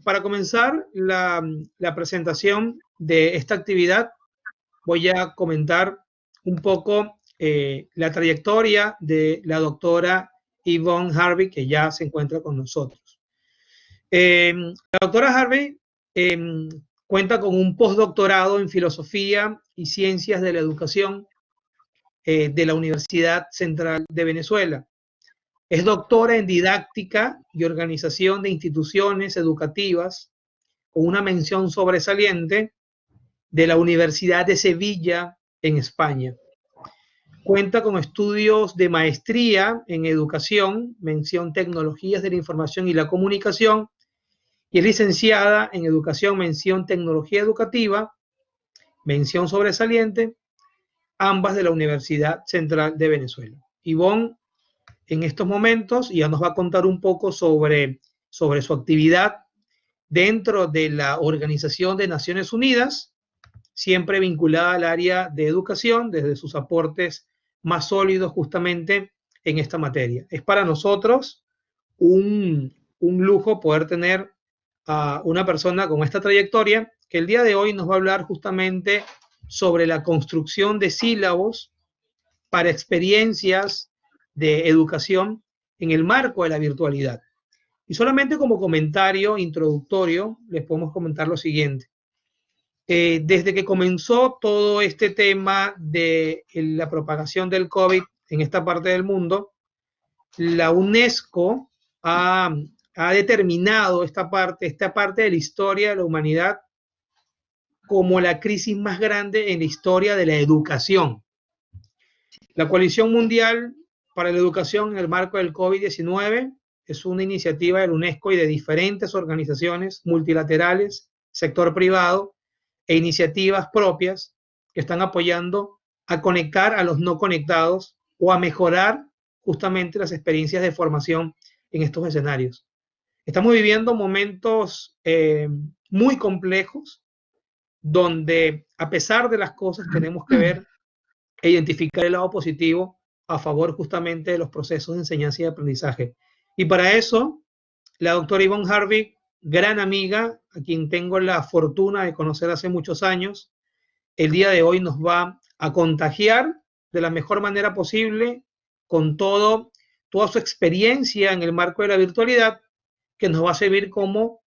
Para comenzar la presentación de esta actividad, voy a comentar un poco la trayectoria de la doctora Yvonne Harvey, que ya se encuentra con nosotros. La doctora Harvey cuenta con un postdoctorado en Filosofía y Ciencias de la Educación de la Universidad Central de Venezuela. Es doctora en Didáctica y Organización de Instituciones Educativas, con una mención sobresaliente de la Universidad de Sevilla, en España. Cuenta con estudios de maestría en Educación, mención Tecnologías de la Información y la Comunicación, y es licenciada en Educación, mención Tecnología Educativa, mención sobresaliente, ambas de la Universidad Central de Venezuela. Yvonne, en estos momentos, ya nos va a contar un poco sobre su actividad dentro de la Organización de Naciones Unidas, siempre vinculada al área de educación, desde sus aportes más sólidos justamente en esta materia. Es para nosotros un lujo poder tener a una persona con esta trayectoria, que el día de hoy nos va a hablar justamente sobre la construcción de sílabos para experiencias de educación en el marco de la virtualidad. Y solamente como comentario introductorio les podemos comentar lo siguiente. Desde que comenzó todo este tema de la propagación del COVID en esta parte del mundo, la UNESCO ha determinado esta parte de la historia de la humanidad como la crisis más grande en la historia de la educación. La Coalición Mundial para la Educación en el marco del COVID-19 es una iniciativa de la UNESCO y de diferentes organizaciones multilaterales, sector privado e iniciativas propias que están apoyando a conectar a los no conectados o a mejorar justamente las experiencias de formación en estos escenarios. Estamos viviendo momentos muy complejos donde, a pesar de las cosas, tenemos que ver e identificar el lado positivo a favor justamente de los procesos de enseñanza y de aprendizaje. Y para eso, la doctora Yvonne Harvey, gran amiga, a quien tengo la fortuna de conocer hace muchos años, el día de hoy nos va a contagiar de la mejor manera posible con toda su experiencia en el marco de la virtualidad, que nos va a servir como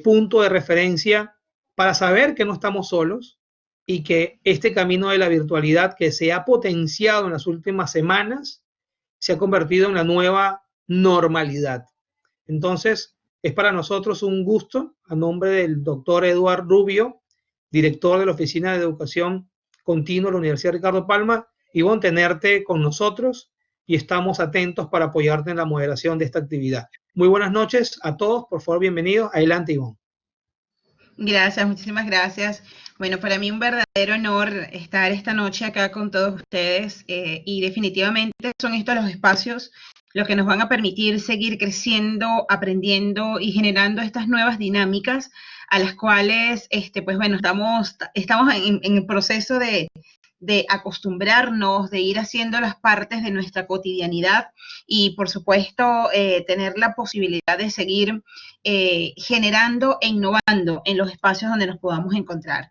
punto de referencia para saber que no estamos solos y que este camino de la virtualidad que se ha potenciado en las últimas semanas se ha convertido en la nueva normalidad. Entonces, es para nosotros un gusto, a nombre del doctor Eduardo Rubio, director de la Oficina de Educación Continua de la Universidad Ricardo Palma, Yvonne, tenerte con nosotros y estamos atentos para apoyarte en la moderación de esta actividad. Muy buenas noches a todos, por favor, bienvenidos. Adelante, Yvonne. Gracias, muchísimas gracias. Bueno, para mí un verdadero honor estar esta noche acá con todos ustedes y definitivamente son estos los espacios los que nos van a permitir seguir creciendo, aprendiendo y generando estas nuevas dinámicas a las cuales, pues bueno, estamos en el proceso de acostumbrarnos, de ir haciendo las partes de nuestra cotidianidad y, por supuesto, tener la posibilidad de seguir generando e innovando en los espacios donde nos podamos encontrar.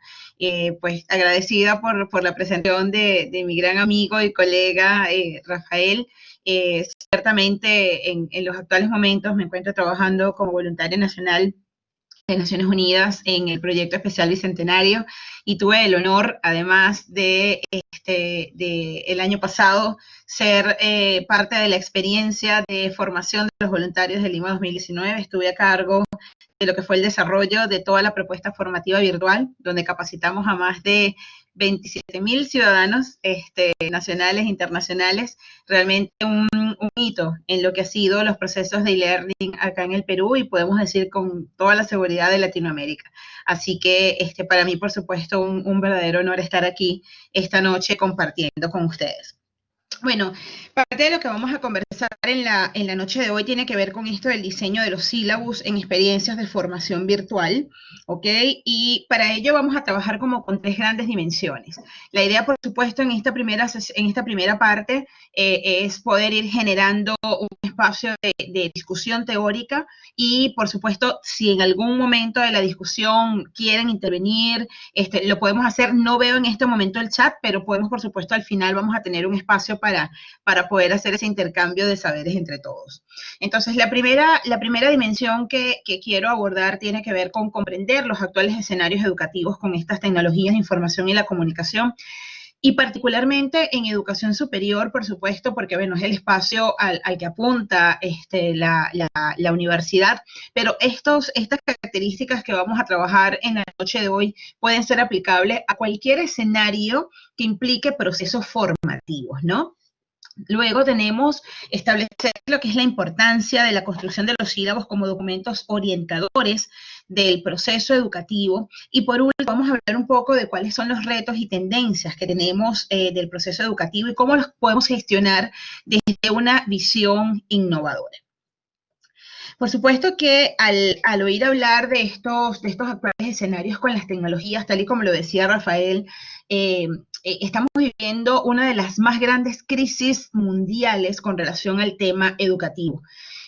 Pues agradecida por la presentación de mi gran amigo y colega Rafael. Ciertamente en los actuales momentos me encuentro trabajando como voluntaria nacional de Naciones Unidas en el proyecto especial Bicentenario y tuve el honor, además de el año pasado, ser parte de la experiencia de formación de los voluntarios de Lima 2019. Estuve a cargo de lo que fue el desarrollo de toda la propuesta formativa virtual, donde capacitamos a más de 27.000 ciudadanos nacionales e internacionales, realmente un hito en lo que ha sido los procesos de e-learning acá en el Perú y podemos decir con toda la seguridad de Latinoamérica. Así que para mí, por supuesto, un verdadero honor estar aquí esta noche compartiendo con ustedes. Bueno, parte de lo que vamos a conversar en la noche de hoy tiene que ver con esto del diseño de los sílabus en experiencias de formación virtual, ¿ok? Y para ello vamos a trabajar como con tres grandes dimensiones. La idea, por supuesto, en esta primera parte es poder ir generando un espacio de discusión teórica y, por supuesto, si en algún momento de la discusión quieren intervenir, lo podemos hacer. No veo en este momento el chat, pero podemos, por supuesto, al final vamos a tener un espacio para poder hacer ese intercambio de saberes entre todos. Entonces, la primera dimensión que quiero abordar tiene que ver con comprender los actuales escenarios educativos con estas tecnologías de información y la comunicación, y particularmente en educación superior, por supuesto, porque bueno, es el espacio al que apunta la universidad, pero estas características que vamos a trabajar en la noche de hoy pueden ser aplicables a cualquier escenario que implique procesos formativos, ¿no? Luego tenemos establecer lo que es la importancia de la construcción de los sílabos como documentos orientadores del proceso educativo. Y por último, vamos a hablar un poco de cuáles son los retos y tendencias que tenemos del proceso educativo y cómo los podemos gestionar desde una visión innovadora. Por supuesto que al oír hablar de estos actuales escenarios con las tecnologías, tal y como lo decía Rafael, estamos viviendo una de las más grandes crisis mundiales con relación al tema educativo.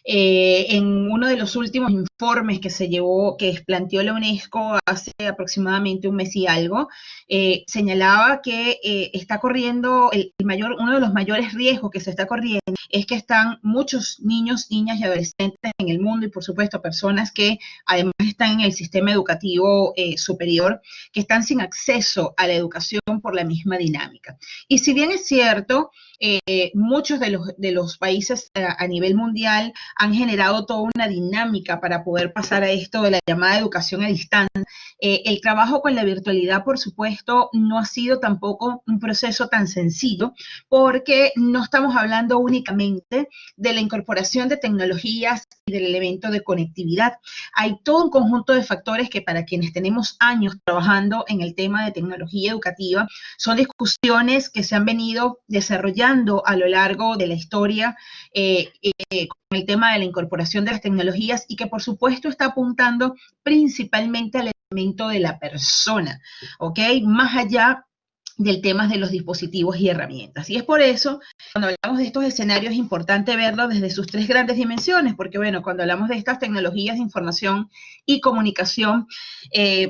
En uno de los últimos informes que planteó la UNESCO hace aproximadamente un mes y algo, señalaba que está corriendo uno de los mayores riesgos que se está corriendo es que están muchos niños, niñas y adolescentes en el mundo, y por supuesto personas que además están en el sistema educativo superior, que están sin acceso a la educación por la misma dinámica. Y si bien es cierto, muchos de los países a nivel mundial han generado toda una dinámica para poder pasar a esto de la llamada educación a distancia. El trabajo con la virtualidad, por supuesto, no ha sido tampoco un proceso tan sencillo, porque no estamos hablando únicamente de la incorporación de tecnologías y del elemento de conectividad. Hay todo un conjunto de factores que para quienes tenemos años trabajando en el tema de tecnología educativa, son discusiones que se han venido desarrollando a lo largo de la historia con el tema de la incorporación de las tecnologías y que por supuesto está apuntando principalmente al elemento de la persona, ¿ok? Más allá del tema de los dispositivos y herramientas. Y es por eso, cuando hablamos de estos escenarios, es importante verlo desde sus tres grandes dimensiones, porque bueno, cuando hablamos de estas tecnologías de información y comunicación,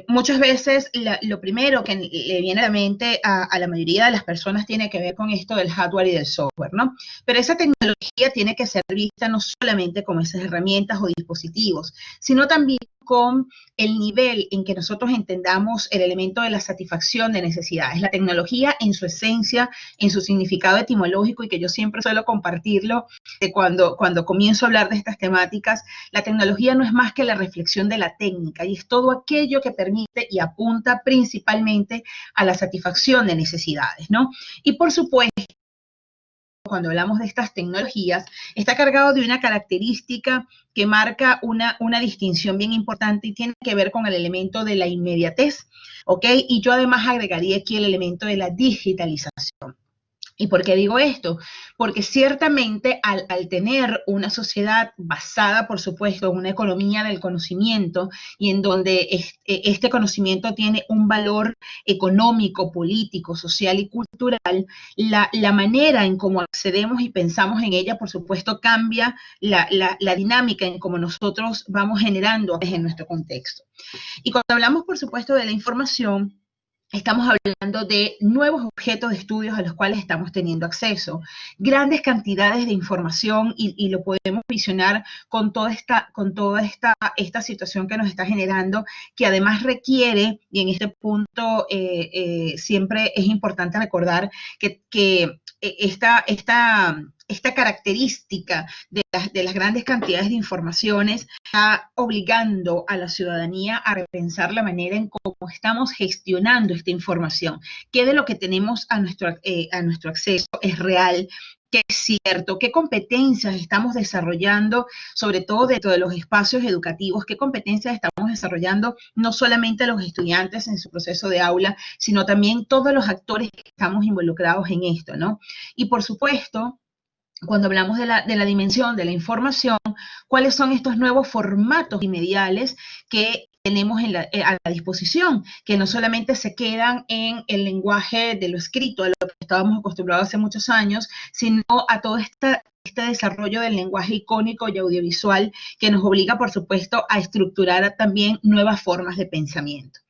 muchas veces lo primero que le viene a la mente a la mayoría de las personas tiene que ver con esto del hardware y del software, ¿no? Pero esa tecnología tiene que ser vista no solamente como esas herramientas o dispositivos, sino también con el nivel en que nosotros entendamos el elemento de la satisfacción de necesidades. La tecnología en su esencia, en su significado etimológico, y que yo siempre suelo compartirlo cuando comienzo a hablar de estas temáticas, la tecnología no es más que la reflexión de la técnica y es todo aquello que permite y apunta principalmente a la satisfacción de necesidades, ¿no? Y por supuesto, cuando hablamos de estas tecnologías, está cargado de una característica que marca una distinción bien importante y tiene que ver con el elemento de la inmediatez, ¿ok? Y yo además agregaría aquí el elemento de la digitalización. ¿Y por qué digo esto? Porque ciertamente al tener una sociedad basada, por supuesto, en una economía del conocimiento y en donde este conocimiento tiene un valor económico, político, social y cultural, la manera en cómo accedemos y pensamos en ella, por supuesto, cambia la dinámica en cómo nosotros vamos generando en nuestro contexto. Y cuando hablamos, por supuesto, de la información, estamos hablando de nuevos objetos de estudios a los cuales estamos teniendo acceso, grandes cantidades de información y lo podemos visionar con toda esta situación que nos está generando, que además requiere, y en este punto siempre es importante recordar que esta característica de las grandes cantidades de informaciones está obligando a la ciudadanía a repensar la manera en cómo estamos gestionando esta información, qué de lo que tenemos a nuestro acceso es real, qué es cierto, qué competencias estamos desarrollando, sobre todo dentro de los espacios educativos, qué competencias estamos desarrollando no solamente los estudiantes en su proceso de aula, sino también todos los actores que estamos involucrados en esto, ¿no? Y por supuesto, cuando hablamos de la dimensión de la información, cuáles son estos nuevos formatos mediales que tenemos a la disposición, que no solamente se quedan en el lenguaje de lo escrito, a lo que estábamos acostumbrados hace muchos años, sino a todo este desarrollo del lenguaje icónico y audiovisual que nos obliga, por supuesto, a estructurar también nuevas formas de pensamiento.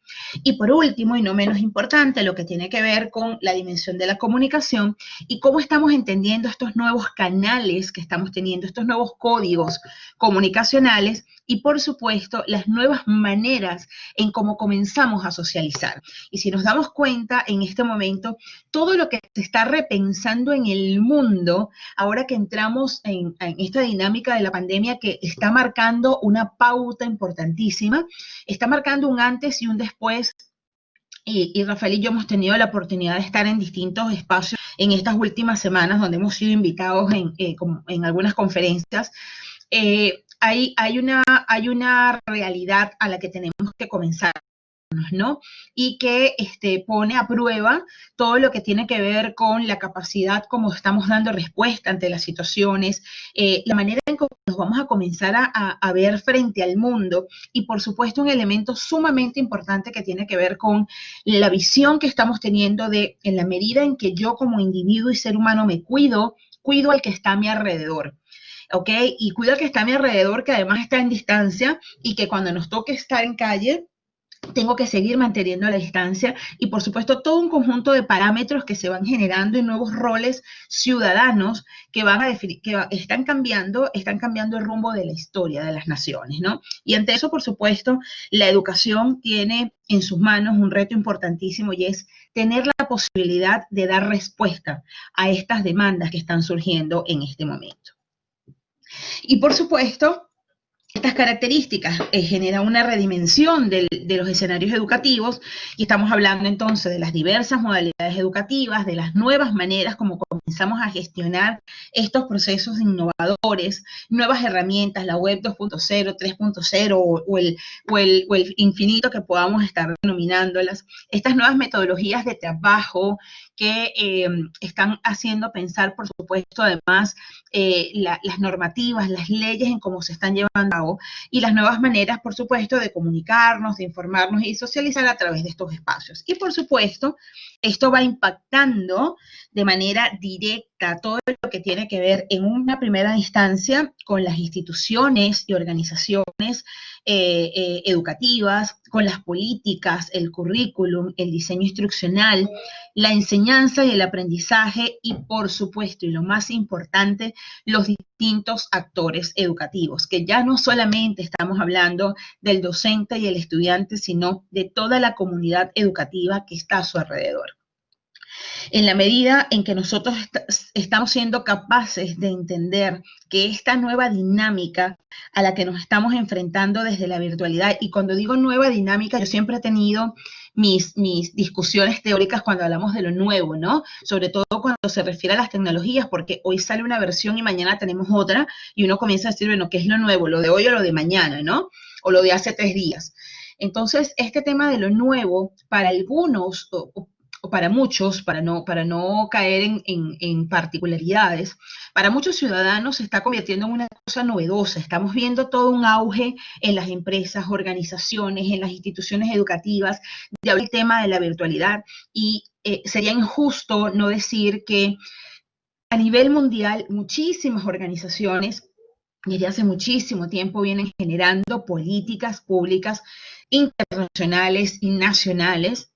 Y por último, y no menos importante, lo que tiene que ver con la dimensión de la comunicación y cómo estamos entendiendo estos nuevos canales que estamos teniendo, estos nuevos códigos comunicacionales y, por supuesto, las nuevas maneras en cómo comenzamos a socializar. Y si nos damos cuenta en este momento, todo lo que se está repensando en el mundo, ahora que entramos en esta dinámica de la pandemia que está marcando una pauta importantísima, está marcando un antes y un después. Y Rafael y yo hemos tenido la oportunidad de estar en distintos espacios en estas últimas semanas donde hemos sido invitados en algunas conferencias. Hay una realidad a la que tenemos que comenzar, ¿no? Y que pone a prueba todo lo que tiene que ver con la capacidad como estamos dando respuesta ante las situaciones, la manera en que nos vamos a comenzar a ver frente al mundo y, por supuesto, un elemento sumamente importante que tiene que ver con la visión que estamos teniendo de, en la medida en que yo como individuo y ser humano me cuido al que está a mi alrededor. ¿Ok? Y cuido al que está a mi alrededor, que además está en distancia y que cuando nos toque estar en calle, tengo que seguir manteniendo la distancia y, por supuesto, todo un conjunto de parámetros que se van generando y nuevos roles ciudadanos que van a definir, están cambiando el rumbo de la historia de las naciones, ¿no? Y ante eso, por supuesto, la educación tiene en sus manos un reto importantísimo y es tener la posibilidad de dar respuesta a estas demandas que están surgiendo en este momento. Y, por supuesto, estas características generan una redimensión de los escenarios educativos y estamos hablando entonces de las diversas modalidades educativas, de las nuevas maneras como comenzamos a gestionar estos procesos innovadores, nuevas herramientas, la web 2.0, 3.0 o el infinito que podamos estar denominándolas, estas nuevas metodologías de trabajo que están haciendo pensar, por supuesto, además, las normativas, las leyes en cómo se están llevando a cabo y las nuevas maneras, por supuesto, de comunicarnos, de informarnos y socializar a través de estos espacios. Y, por supuesto, esto va impactando de manera directa todo lo que tiene que ver en una primera instancia con las instituciones y organizaciones educativas, con las políticas, el currículum, el diseño instruccional, la enseñanza y el aprendizaje y, por supuesto, y lo más importante, los distintos actores educativos, que ya no solamente estamos hablando del docente y el estudiante, sino de toda la comunidad educativa que está a su alrededor. En la medida en que nosotros estamos siendo capaces de entender que esta nueva dinámica a la que nos estamos enfrentando desde la virtualidad, y cuando digo nueva dinámica, yo siempre he tenido mis discusiones teóricas cuando hablamos de lo nuevo, ¿no? Sobre todo cuando se refiere a las tecnologías, porque hoy sale una versión y mañana tenemos otra, y uno comienza a decir, bueno, ¿qué es lo nuevo? ¿Lo de hoy o lo de mañana, no? O lo de hace 3 días. Entonces, este tema de lo nuevo, para algunos, o para muchos, para no caer en particularidades, para muchos ciudadanos se está convirtiendo en una cosa novedosa. Estamos viendo todo un auge en las empresas, organizaciones, en las instituciones educativas, de hablar el tema de la virtualidad y sería injusto no decir que a nivel mundial muchísimas organizaciones desde hace muchísimo tiempo vienen generando políticas públicas internacionales y nacionales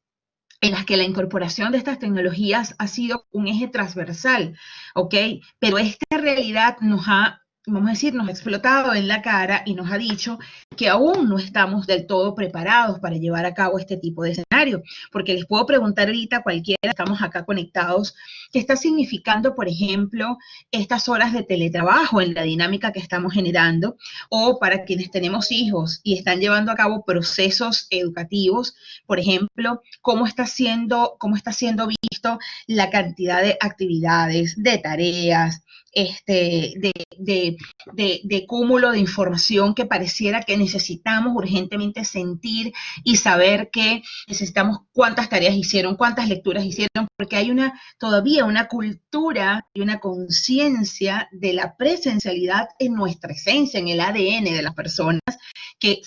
en las que la incorporación de estas tecnologías ha sido un eje transversal, ¿ok? Pero esta realidad nos ha vamos a decir, nos ha explotado en la cara y nos ha dicho que aún no estamos del todo preparados para llevar a cabo este tipo de escenario. Porque les puedo preguntar ahorita a cualquiera, estamos acá conectados, ¿qué está significando, por ejemplo, estas horas de teletrabajo en la dinámica que estamos generando? O para quienes tenemos hijos y están llevando a cabo procesos educativos, por ejemplo, ¿cómo está siendo visto la cantidad de actividades, de tareas, de cúmulo de información que pareciera que necesitamos urgentemente sentir y saber que necesitamos cuántas tareas hicieron, cuántas lecturas hicieron, porque hay todavía una cultura y una conciencia de la presencialidad en nuestra esencia, en el ADN de las personas, que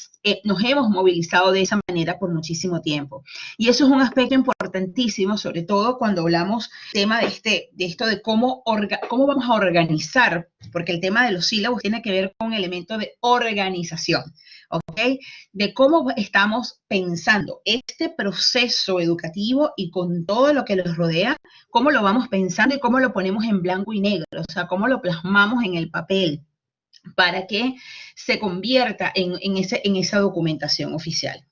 nos hemos movilizado de esa manera por muchísimo tiempo. Y eso es un aspecto importantísimo, sobre todo cuando hablamos tema de esto de cómo vamos a organizar, porque el tema de los sílabos tiene que ver con un elemento de organización, ¿ok? De cómo estamos pensando este proceso educativo y con todo lo que los rodea, cómo lo vamos pensando y cómo lo ponemos en blanco y negro, o sea, cómo lo plasmamos en el papel, para que se convierta en esa documentación oficial.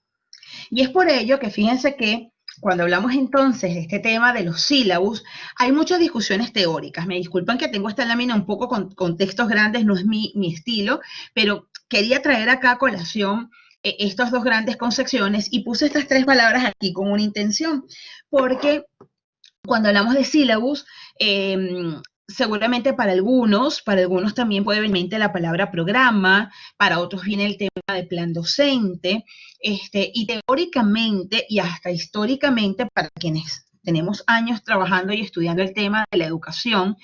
Y es por ello que fíjense que cuando hablamos entonces de este tema de los sílabos, hay muchas discusiones teóricas. Me disculpan que tengo esta lámina un poco con textos grandes, no es mi estilo, pero quería traer acá a colación estas dos grandes concepciones y puse estas tres palabras aquí con una intención, porque cuando hablamos de sílabus, seguramente para algunos también puede venir la palabra programa, para otros viene el tema de plan docente, y teóricamente y hasta históricamente, para quienes tenemos años trabajando y estudiando el tema de la educación,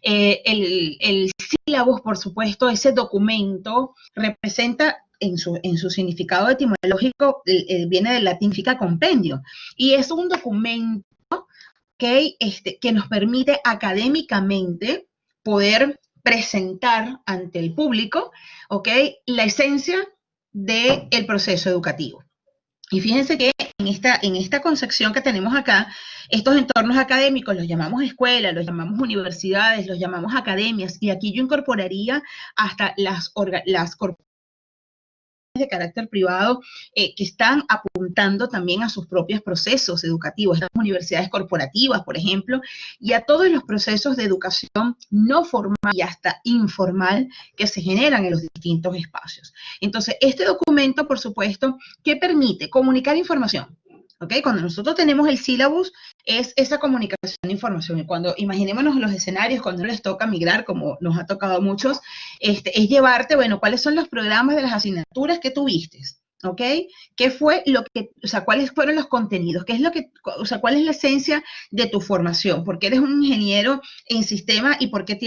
el sílabus, por supuesto, ese documento representa en su significado etimológico, viene del latín, significa compendio, y es un documento que nos permite académicamente poder presentar ante el público, la esencia del proceso educativo. Y fíjense que en esta concepción que tenemos acá, estos entornos académicos los llamamos escuelas, los llamamos universidades, los llamamos academias, y aquí yo incorporaría hasta las corporaciones de carácter privado que están apuntando también a sus propios procesos educativos, las universidades corporativas, por ejemplo, y a todos los procesos de educación no formal y hasta informal que se generan en los distintos espacios. Entonces, este documento, por supuesto, ¿qué permite? Comunicar información. ¿Okay? Cuando nosotros tenemos el sílabus, es esa comunicación de información. Y cuando imaginémonos los escenarios, cuando les toca migrar, como nos ha tocado a muchos, es llevarte, bueno, ¿cuáles son los programas de las asignaturas que tuviste? ¿Ok? ¿Qué fue cuáles fueron los contenidos? ¿Qué es cuál es la esencia de tu formación? ¿Por qué eres un ingeniero en sistema y por qué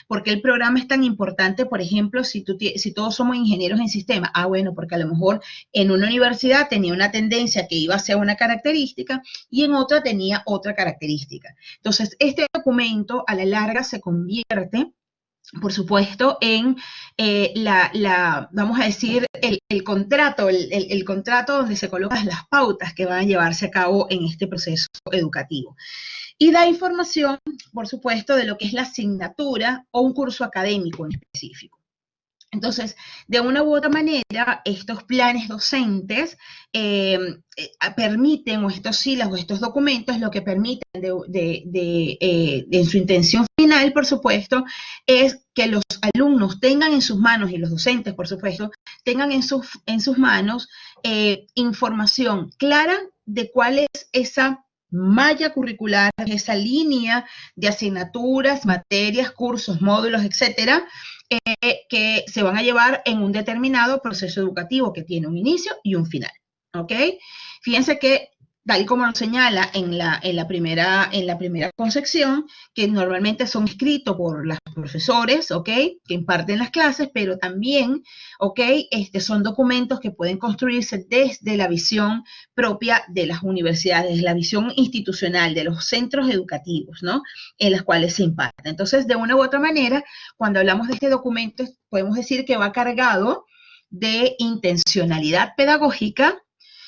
por qué el programa es tan importante, por ejemplo, si todos somos ingenieros en sistema? Ah, bueno, porque a lo mejor en una universidad tenía una tendencia que iba hacia una característica y en otra tenía otra característica. Entonces, este documento a la larga se convierte, por supuesto, en vamos a decir, el contrato donde se colocan las pautas que van a llevarse a cabo en este proceso educativo. Y da información, por supuesto, de lo que es la asignatura o un curso académico en específico. Entonces, de una u otra manera, estos planes docentes permiten, o estos sílabos, estos documentos, lo que permiten en su intención final, por supuesto, es que los alumnos tengan en sus manos, y los docentes, por supuesto, tengan en sus manos información clara de cuál es esa malla curricular, esa línea de asignaturas, materias, cursos, módulos, etcétera, que se van a llevar en un determinado proceso educativo que tiene un inicio y un final, ¿ok? Fíjense que, tal y como lo señala en la primera concepción, que normalmente son escritos por los profesores, ¿ok? Que imparten las clases, pero también, ¿ok? Son documentos que pueden construirse desde la visión propia de las universidades, la visión institucional de los centros educativos, ¿no? En las cuales se imparte. Entonces, de una u otra manera, cuando hablamos de este documento, podemos decir que va cargado de intencionalidad pedagógica,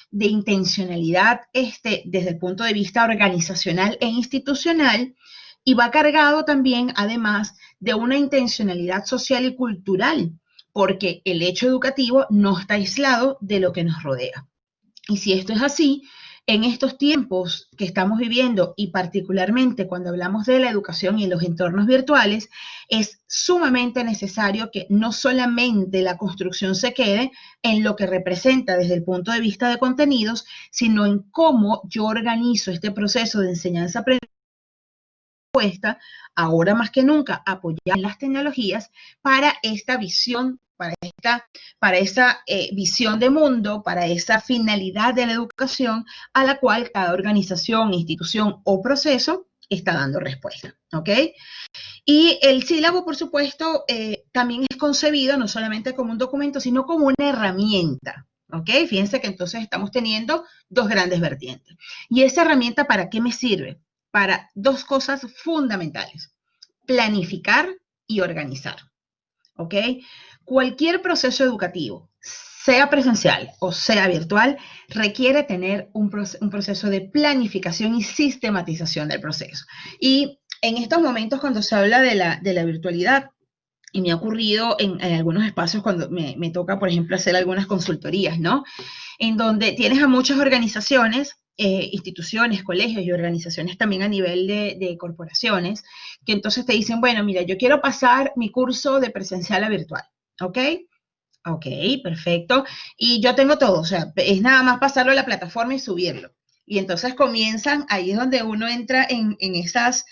de intencionalidad desde el punto de vista organizacional e institucional, y va cargado también, además, de una intencionalidad social y cultural, porque el hecho educativo no está aislado de lo que nos rodea. Y si esto es así, en estos tiempos que estamos viviendo y particularmente cuando hablamos de la educación y en los entornos virtuales, es sumamente necesario que no solamente la construcción se quede en lo que representa desde el punto de vista de contenidos, sino en cómo yo organizo este proceso de enseñanza-aprendizaje, ahora más que nunca apoyar las tecnologías para esta visión, para esa visión de mundo, para esa finalidad de la educación a la cual cada organización, institución o proceso está dando respuesta, ¿ok? Y el sílabo, por supuesto, también es concebido no solamente como un documento, sino como una herramienta, ¿ok? Fíjense que entonces estamos teniendo dos grandes vertientes. ¿Y esa herramienta para qué me sirve? Para dos cosas fundamentales: planificar y organizar, ¿ok? Cualquier proceso educativo, sea presencial o sea virtual, requiere tener un proceso de planificación y sistematización del proceso. Y en estos momentos, cuando se habla de la virtualidad, y me ha ocurrido en algunos espacios cuando me toca, por ejemplo, hacer algunas consultorías, ¿no? En donde tienes a muchas organizaciones, instituciones, colegios y organizaciones también a nivel de corporaciones, que entonces te dicen, bueno, mira, yo quiero pasar mi curso de presencial a virtual, ¿ok? Ok, perfecto. Y yo tengo todo, o sea, es nada más pasarlo a la plataforma y subirlo. Y entonces comienzan, ahí es donde uno entra en esas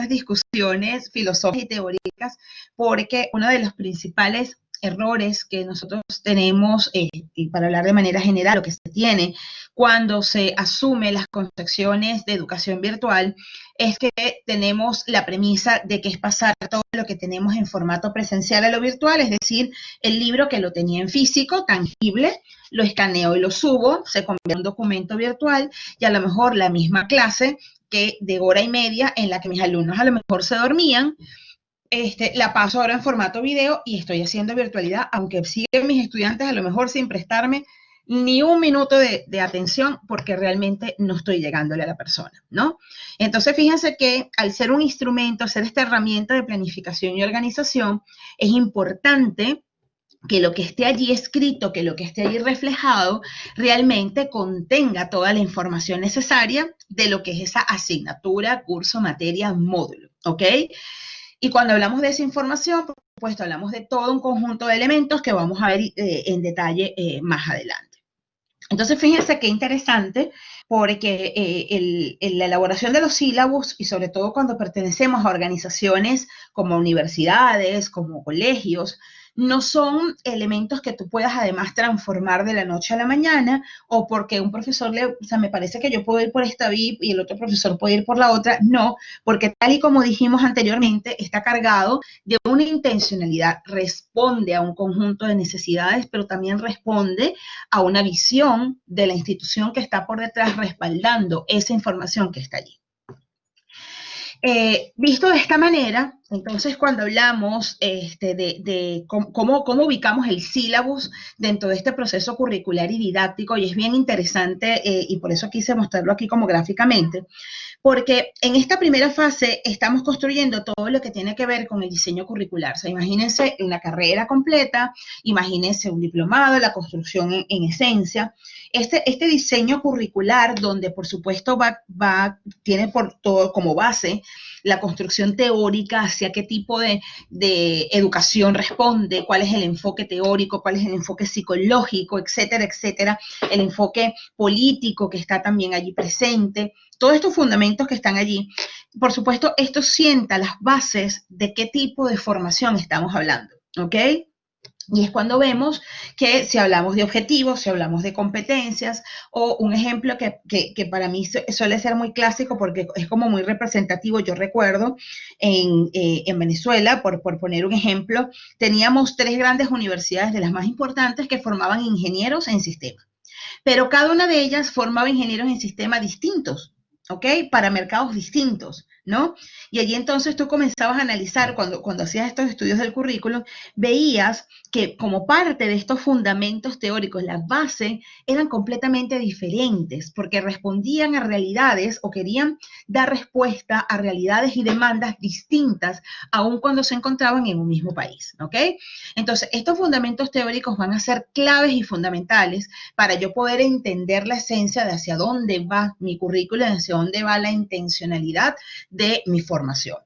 discusiones filosóficas y teóricas, porque uno de los principales errores que nosotros tenemos, y para hablar de manera general, lo que se tiene cuando se asume las concepciones de educación virtual, es que tenemos la premisa de que es pasar todo lo que tenemos en formato presencial a lo virtual, es decir, el libro que lo tenía en físico, tangible, lo escaneo y lo subo, se convierte en un documento virtual, y a lo mejor la misma clase que de hora y media en la que mis alumnos a lo mejor se dormían, la paso ahora en formato video y estoy haciendo virtualidad, aunque siguen mis estudiantes a lo mejor sin prestarme ni un minuto de atención, porque realmente no estoy llegándole a la persona, ¿no? Entonces, fíjense que al ser un instrumento, ser esta herramienta de planificación y organización, es importante que lo que esté allí escrito, que lo que esté allí reflejado, realmente contenga toda la información necesaria de lo que es esa asignatura, curso, materia, módulo, ¿ok? Y cuando hablamos de esa información, por supuesto, hablamos de todo un conjunto de elementos que vamos a ver en detalle más adelante. Entonces, fíjense qué interesante, porque la elaboración de los sílabos, y sobre todo cuando pertenecemos a organizaciones como universidades, como colegios, no son elementos que tú puedas además transformar de la noche a la mañana, o porque un profesor o sea, me parece que yo puedo ir por esta vía y el otro profesor puede ir por la otra. No, porque tal y como dijimos anteriormente, está cargado de una intencionalidad, responde a un conjunto de necesidades, pero también responde a una visión de la institución que está por detrás respaldando esa información que está allí. Visto de esta manera, entonces cuando hablamos de cómo ubicamos el sílabus dentro de este proceso curricular y didáctico, y es bien interesante, y por eso quise mostrarlo aquí como gráficamente, porque en esta primera fase estamos construyendo todo lo que tiene que ver con el diseño curricular. O sea, imagínense una carrera completa, imagínense un diplomado, la construcción en esencia. Este diseño curricular, donde por supuesto tiene por todo como base la construcción teórica, hacia qué tipo de educación responde, cuál es el enfoque teórico, cuál es el enfoque psicológico, etcétera, etcétera, el enfoque político que está también allí presente, todos estos fundamentos que están allí. Por supuesto, esto sienta las bases de qué tipo de formación estamos hablando, ¿ok? Y es cuando vemos que si hablamos de objetivos, si hablamos de competencias, o un ejemplo que para mí suele ser muy clásico porque es como muy representativo. Yo recuerdo en Venezuela, por poner un ejemplo, teníamos 3 grandes universidades de las más importantes que formaban ingenieros en sistemas, pero cada una de ellas formaba ingenieros en sistemas distintos, ¿ok? Para mercados distintos. ¿no? Y allí entonces tú comenzabas a analizar, cuando hacías estos estudios del currículum, veías que como parte de estos fundamentos teóricos, las bases eran completamente diferentes, porque respondían a realidades o querían dar respuesta a realidades y demandas distintas, aun cuando se encontraban en un mismo país, ¿ok? Entonces, estos fundamentos teóricos van a ser claves y fundamentales para yo poder entender la esencia de hacia dónde va mi currículum, hacia dónde va la intencionalidad de mi formación.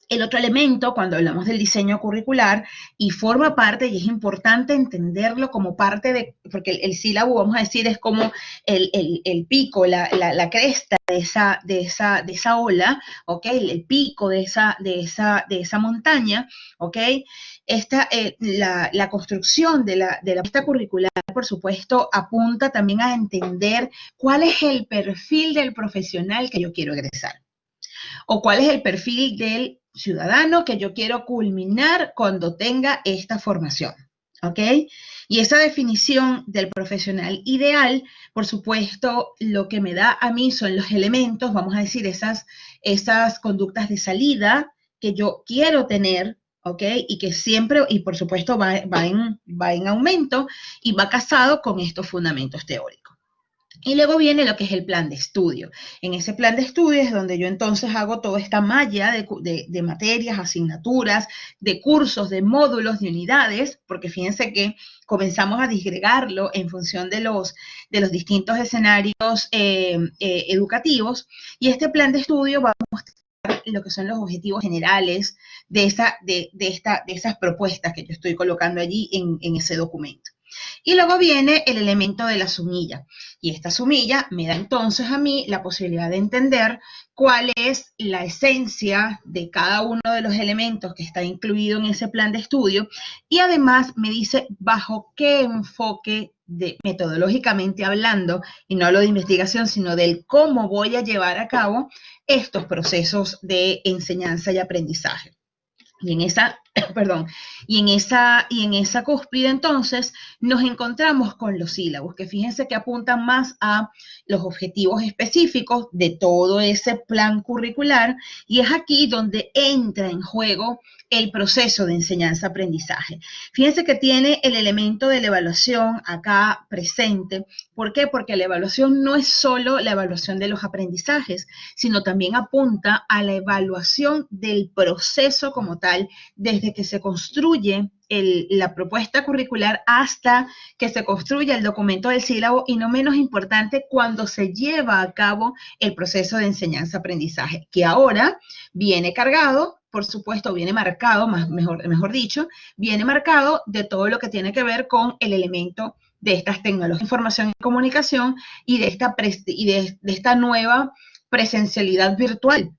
El otro elemento, cuando hablamos del diseño curricular, y forma parte, y es importante entenderlo como parte de, porque el sílabo, vamos a decir, es como el pico, la cresta de esa ola, ¿ok? El pico de esa montaña, ¿ok? La construcción de la pista curricular, por supuesto, apunta también a entender cuál es el perfil del profesional que yo quiero egresar, o cuál es el perfil del ciudadano que yo quiero culminar cuando tenga esta formación, ¿ok? Y esa definición del profesional ideal, por supuesto, lo que me da a mí son los elementos, vamos a decir, esas conductas de salida que yo quiero tener, ¿ok? Y que siempre, y por supuesto, va en aumento y va casado con estos fundamentos teóricos. Y luego viene lo que es el plan de estudio. En ese plan de estudio es donde yo entonces hago toda esta malla de materias, asignaturas, de cursos, de módulos, de unidades, porque fíjense que comenzamos a disgregarlo en función de los distintos escenarios educativos. Y este plan de estudio va a mostrar lo que son los objetivos generales de esas propuestas que yo estoy colocando allí en ese documento. Y luego viene el elemento de la sumilla. Y esta sumilla me da entonces a mí la posibilidad de entender cuál es la esencia de cada uno de los elementos que está incluido en ese plan de estudio. Y además me dice bajo qué enfoque metodológicamente hablando, y no hablo de investigación, sino del cómo voy a llevar a cabo estos procesos de enseñanza y aprendizaje. Y en esa, perdón, y en esa cúspide entonces nos encontramos con los sílabos, que fíjense que apuntan más a los objetivos específicos de todo ese plan curricular, y es aquí donde entra en juego el proceso de enseñanza-aprendizaje. Fíjense que tiene el elemento de la evaluación acá presente. ¿Por qué? Porque la evaluación no es solo la evaluación de los aprendizajes, sino también apunta a la evaluación del proceso como tal, desde que se construye la propuesta curricular hasta que se construye el documento del sílabo, y no menos importante, cuando se lleva a cabo el proceso de enseñanza-aprendizaje, que ahora viene cargado, por supuesto, viene marcado, mejor dicho, viene marcado de todo lo que tiene que ver con el elemento de estas tecnologías de información y comunicación y de esta nueva presencialidad virtual,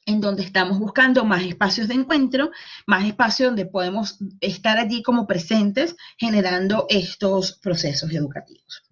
en donde estamos buscando más espacios de encuentro, más espacios donde podemos estar allí como presentes generando estos procesos educativos.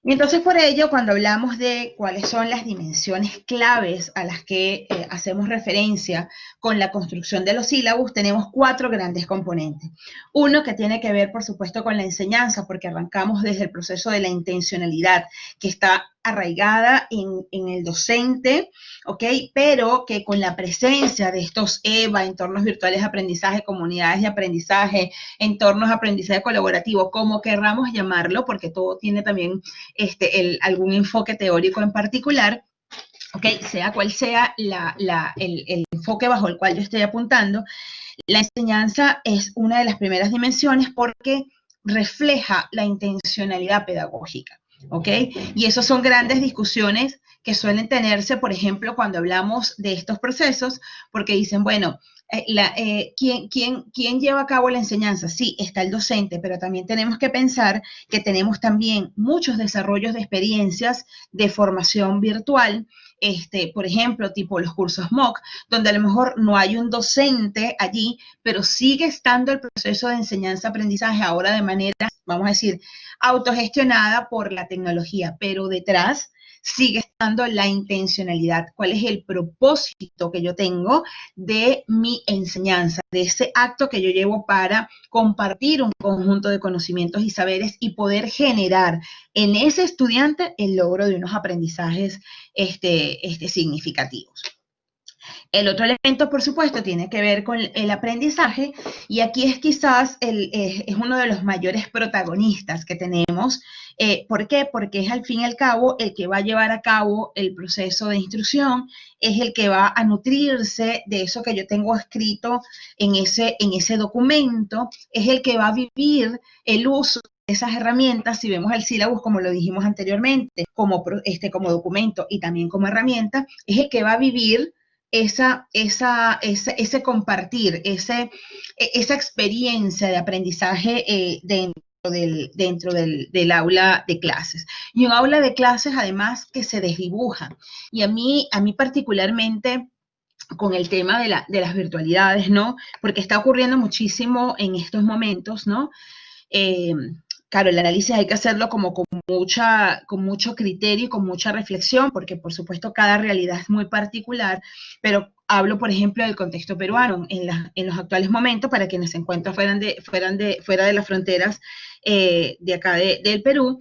Y entonces por ello, cuando hablamos de cuáles son las dimensiones claves a las que hacemos referencia con la construcción de los sílabos, tenemos 4 grandes componentes. Uno que tiene que ver, por supuesto, con la enseñanza, porque arrancamos desde el proceso de la intencionalidad, que está arraigada en el docente, ¿ok? Pero que con la presencia de estos EVA, entornos virtuales de aprendizaje, comunidades de aprendizaje, entornos de aprendizaje colaborativo, como querramos llamarlo, porque todo tiene también algún enfoque teórico en particular, ¿ok? Sea cual sea el enfoque bajo el cual yo estoy apuntando, la enseñanza es una de las primeras dimensiones porque refleja la intencionalidad pedagógica, ¿ok? Y esas son grandes discusiones que suelen tenerse, por ejemplo, cuando hablamos de estos procesos, porque dicen, bueno, ¿quién lleva a cabo la enseñanza? Sí, está el docente, pero también tenemos que pensar que tenemos también muchos desarrollos de experiencias de formación virtual, por ejemplo, tipo los cursos MOOC, donde a lo mejor no hay un docente allí, pero sigue estando el proceso de enseñanza-aprendizaje ahora de manera, vamos a decir, autogestionada por la tecnología, pero detrás sigue estando la intencionalidad. ¿Cuál es el propósito que yo tengo de mi enseñanza, de ese acto que yo llevo para compartir un conjunto de conocimientos y saberes y poder generar en ese estudiante el logro de unos aprendizajes significativos? El otro elemento, por supuesto, tiene que ver con el aprendizaje, y aquí es quizás es uno de los mayores protagonistas que tenemos. ¿Por qué? Porque es al fin y al cabo el que va a llevar a cabo el proceso de instrucción, es el que va a nutrirse de eso que yo tengo escrito en ese documento, es el que va a vivir el uso de esas herramientas. Si vemos el sílabus, como lo dijimos anteriormente, como documento y también como herramienta, es el que va a vivir ese compartir, esa experiencia de aprendizaje dentro del aula de clases. Y un aula de clases, además, que se desdibuja. Y a mí particularmente, con el tema de las virtualidades, ¿no? Porque está ocurriendo muchísimo en estos momentos, ¿no? Eh, claro, el análisis hay que hacerlo como con mucho criterio y con mucha reflexión, porque por supuesto cada realidad es muy particular, pero hablo, por ejemplo, del contexto peruano en los actuales momentos, para quienes se encuentran fuera de las fronteras de acá del Perú.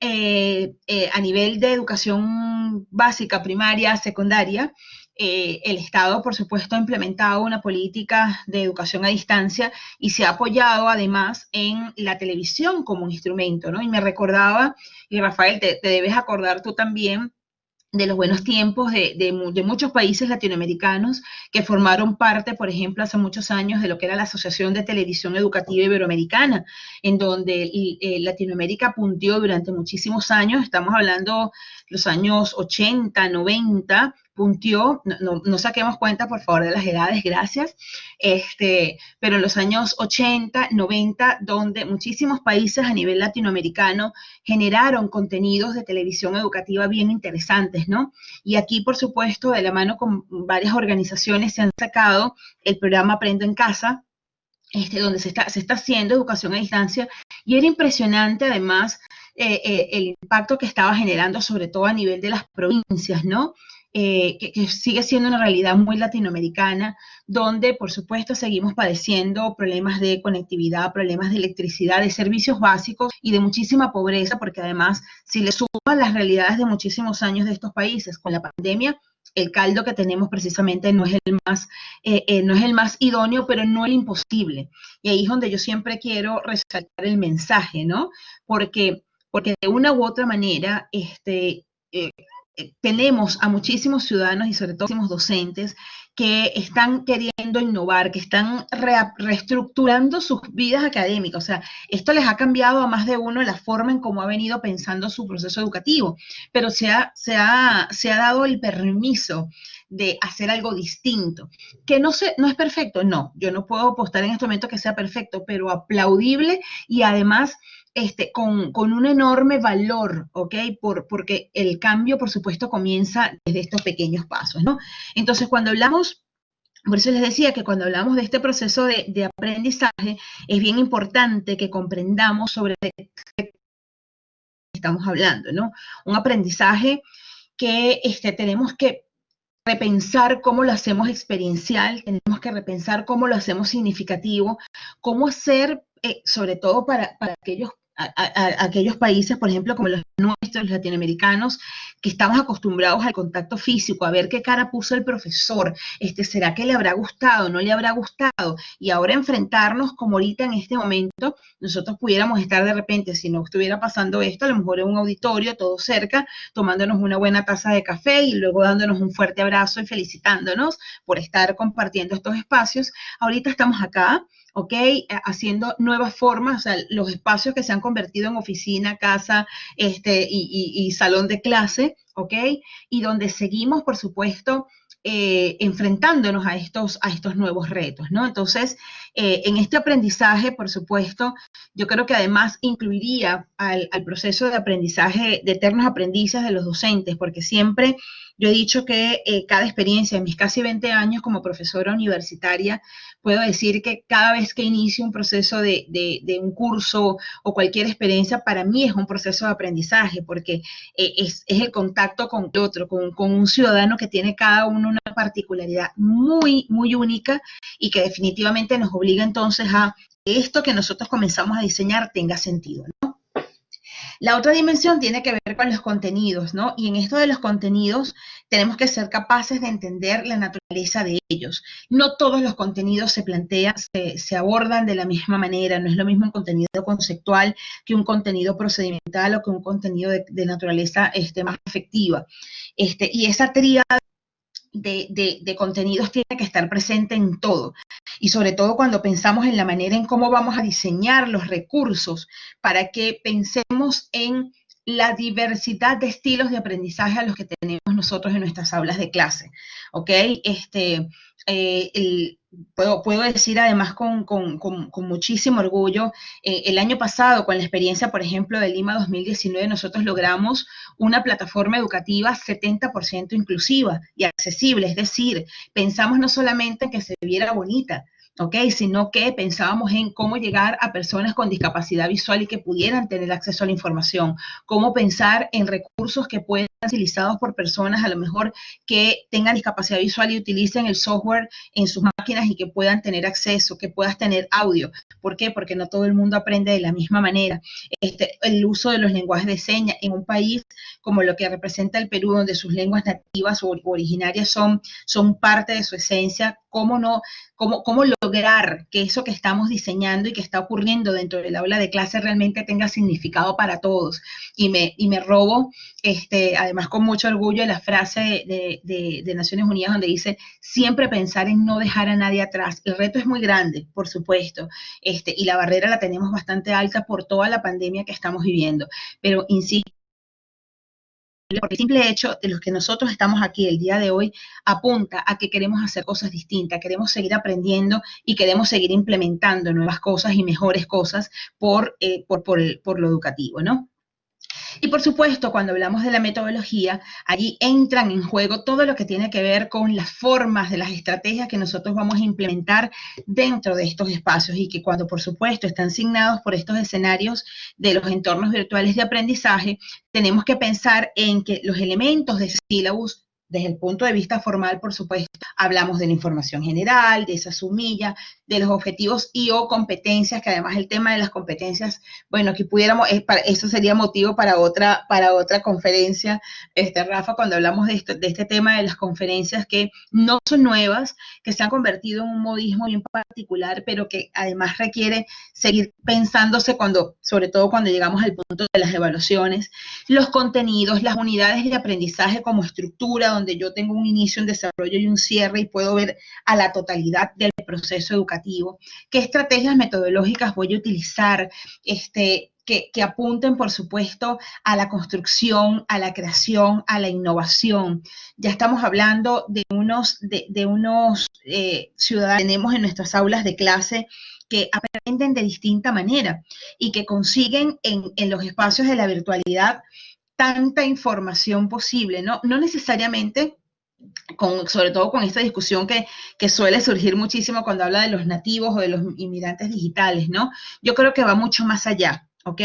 A nivel de educación básica, primaria, secundaria, el Estado, por supuesto, ha implementado una política de educación a distancia y se ha apoyado además en la televisión como un instrumento, ¿no? Y me recordaba, y Rafael, te debes acordar tú también de los buenos tiempos de muchos países latinoamericanos que formaron parte, por ejemplo, hace muchos años, de lo que era la Asociación de Televisión Educativa Iberoamericana, en donde Latinoamérica punteó durante muchísimos años. Estamos hablando los años 80, 90, punteó, no saquemos cuenta, por favor, de las edades, gracias, pero en los años 80, 90, donde muchísimos países a nivel latinoamericano generaron contenidos de televisión educativa bien interesantes, ¿no? Y aquí, por supuesto, de la mano con varias organizaciones se han sacado el programa Aprendo en Casa, donde se está haciendo educación a distancia, y era impresionante además el impacto que estaba generando, sobre todo a nivel de las provincias, ¿no? Que sigue siendo una realidad muy latinoamericana, donde por supuesto seguimos padeciendo problemas de conectividad, problemas de electricidad, de servicios básicos y de muchísima pobreza, porque además, si le suman las realidades de muchísimos años de estos países con la pandemia, el caldo que tenemos precisamente no es el más idóneo, pero no el imposible. Y ahí es donde yo siempre quiero resaltar el mensaje, ¿no? Porque de una u otra manera, tenemos a muchísimos ciudadanos y sobre todo muchísimos docentes que están queriendo innovar, que están reestructurando sus vidas académicas. O sea, esto les ha cambiado a más de uno la forma en cómo ha venido pensando su proceso educativo, pero se ha dado el permiso de hacer algo distinto, que no es perfecto, no, yo no puedo apostar en este momento que sea perfecto, pero aplaudible, y además con un enorme valor, ¿ok? Porque el cambio, por supuesto, comienza desde estos pequeños pasos, ¿no? Entonces, cuando hablamos, por eso les decía que cuando hablamos de este proceso de aprendizaje, es bien importante que comprendamos sobre qué estamos hablando, ¿no? Un aprendizaje que tenemos que repensar cómo lo hacemos experiencial, tenemos que repensar cómo lo hacemos significativo, cómo hacer, sobre todo para aquellos países, por ejemplo, como los nuestros, los latinoamericanos, que estamos acostumbrados al contacto físico, a ver qué cara puso el profesor, ¿será que le habrá gustado, no le habrá gustado? Y ahora enfrentarnos, como ahorita en este momento, nosotros pudiéramos estar de repente, si no estuviera pasando esto, a lo mejor en un auditorio, todo cerca, tomándonos una buena taza de café y luego dándonos un fuerte abrazo y felicitándonos por estar compartiendo estos espacios. Ahorita estamos acá, ¿ok? Haciendo nuevas formas, o sea, los espacios que se han convertido en oficina, casa, y salón de clase, ¿ok? Y donde seguimos, por supuesto, enfrentándonos a estos nuevos retos, ¿no? Entonces, en este aprendizaje, por supuesto, yo creo que además incluiría al proceso de aprendizaje, de eternos aprendices de los docentes, porque siempre yo he dicho que cada experiencia, en mis casi 20 años como profesora universitaria, puedo decir que cada vez que inicio un proceso de un curso o cualquier experiencia, para mí es un proceso de aprendizaje, porque es el contacto con el otro, con un ciudadano que tiene cada uno una particularidad muy, muy única, y que definitivamente nos obliga entonces a que esto que nosotros comenzamos a diseñar tenga sentido, ¿no? La otra dimensión tiene que ver con los contenidos, ¿no? Y en esto de los contenidos tenemos que ser capaces de entender la naturaleza de ellos. No todos los contenidos se plantean, se abordan de la misma manera, no es lo mismo un contenido conceptual que un contenido procedimental o que un contenido de naturaleza más afectiva. Y esa tríada de contenidos tiene que estar presente en todo. Y sobre todo cuando pensamos en la manera en cómo vamos a diseñar los recursos para que pensemos en la diversidad de estilos de aprendizaje a los que tenemos nosotros en nuestras aulas de clase, ¿ok? Puedo decir además con muchísimo orgullo, el año pasado con la experiencia, por ejemplo, de Lima 2019, nosotros logramos una plataforma educativa 70% inclusiva y accesible, es decir, pensamos no solamente en que se viera bonita, ¿ok? Sino que pensábamos en cómo llegar a personas con discapacidad visual y que pudieran tener acceso a la información, cómo pensar en recursos que puedan ser utilizados por personas a lo mejor que tengan discapacidad visual y utilicen el software en sus máquinas y que puedan tener acceso, que puedas tener audio. ¿Por qué? Porque no todo el mundo aprende de la misma manera. El uso de los lenguajes de señas en un país como lo que representa el Perú, donde sus lenguas nativas o originarias son parte de su esencia, ¿cómo lograr que eso que estamos diseñando y que está ocurriendo dentro del aula de clase realmente tenga significado para todos? Y me robo, además con mucho orgullo, la frase de Naciones Unidas donde dice, siempre pensar en no dejar a nadie atrás. El reto es muy grande, por supuesto, y la barrera la tenemos bastante alta por toda la pandemia que estamos viviendo, pero insisto, por el simple hecho de los que nosotros estamos aquí el día de hoy, apunta a que queremos hacer cosas distintas, queremos seguir aprendiendo y queremos seguir implementando nuevas cosas y mejores cosas por lo educativo, ¿no? Y por supuesto, cuando hablamos de la metodología, allí entran en juego todo lo que tiene que ver con las formas de las estrategias que nosotros vamos a implementar dentro de estos espacios y que cuando, por supuesto, están asignados por estos escenarios de los entornos virtuales de aprendizaje, tenemos que pensar en que los elementos de sílabus, desde el punto de vista formal, por supuesto, hablamos de la información general, de esa sumilla, de los objetivos y o competencias, que además el tema de las competencias, bueno, aquí pudiéramos, eso sería motivo para otra conferencia, Rafa, cuando hablamos de este tema de las conferencias que no son nuevas, que se han convertido en un modismo bien particular, pero que además requiere seguir pensándose sobre todo cuando llegamos al punto de las evaluaciones, los contenidos, las unidades de aprendizaje como estructura, donde yo tengo un inicio, un desarrollo y un cierre y puedo ver a la totalidad del proceso educativo, qué estrategias metodológicas voy a utilizar, que apunten, por supuesto, a la construcción, a la creación, a la innovación. Ya estamos hablando de unos ciudadanos que tenemos en nuestras aulas de clase que aprenden de distinta manera y que consiguen en los espacios de la virtualidad tanta información posible, ¿no? No necesariamente, sobre todo con esta discusión que suele surgir muchísimo cuando habla de los nativos o de los inmigrantes digitales, ¿no? Yo creo que va mucho más allá, ¿ok?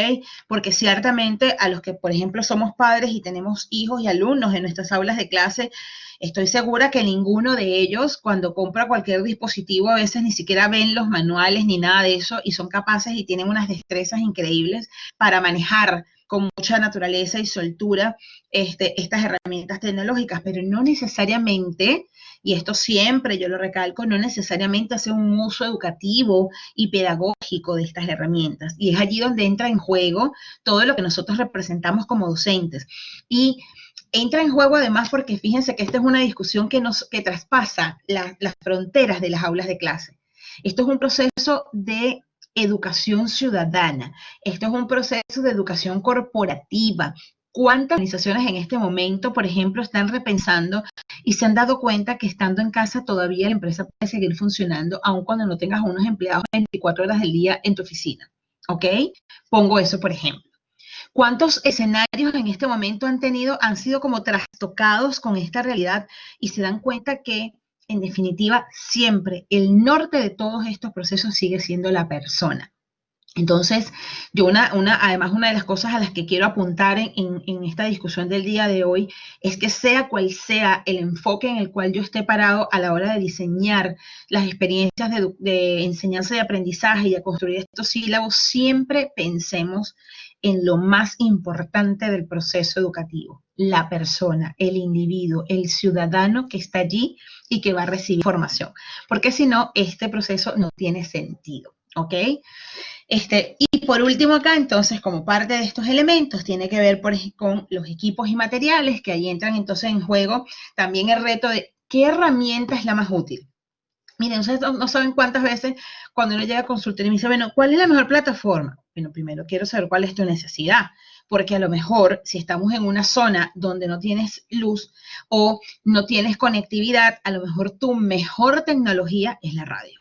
Porque ciertamente a los que, por ejemplo, somos padres y tenemos hijos y alumnos en nuestras aulas de clase, estoy segura que ninguno de ellos, cuando compra cualquier dispositivo, a veces ni siquiera ven los manuales ni nada de eso y son capaces y tienen unas destrezas increíbles para manejar con mucha naturaleza y soltura estas herramientas tecnológicas, pero no necesariamente, y esto siempre yo lo recalco, no necesariamente hacer un uso educativo y pedagógico de estas herramientas. Y es allí donde entra en juego todo lo que nosotros representamos como docentes. Y entra en juego además porque fíjense que esta es una discusión que traspasa las fronteras de las aulas de clase. Esto es un proceso de educación ciudadana. Esto es un proceso de educación corporativa. ¿Cuántas organizaciones en este momento, por ejemplo, están repensando y se han dado cuenta que estando en casa todavía la empresa puede seguir funcionando aun cuando no tengas unos empleados 24 horas del día en tu oficina? ¿Ok? Pongo eso, por ejemplo. ¿Cuántos escenarios en este momento han sido como trastocados con esta realidad y se dan cuenta que en definitiva, siempre el norte de todos estos procesos sigue siendo la persona? Entonces, además, una de las cosas a las que quiero apuntar en esta discusión del día de hoy es que sea cual sea el enfoque en el cual yo esté parado a la hora de diseñar las experiencias de enseñanza y aprendizaje y a construir estos sílabos, siempre pensemos en lo más importante del proceso educativo, la persona, el individuo, el ciudadano que está allí y que va a recibir información, porque si no, este proceso no tiene sentido, ¿ok? Y por último acá, entonces, como parte de estos elementos, tiene que ver con los equipos y materiales, que ahí entran entonces en juego también el reto de qué herramienta es la más útil. Miren, ustedes no saben cuántas veces cuando uno llega a consultar y me dice, bueno, ¿cuál es la mejor plataforma? Bueno, primero quiero saber cuál es tu necesidad, porque a lo mejor si estamos en una zona donde no tienes luz o no tienes conectividad, a lo mejor tu mejor tecnología es la radio.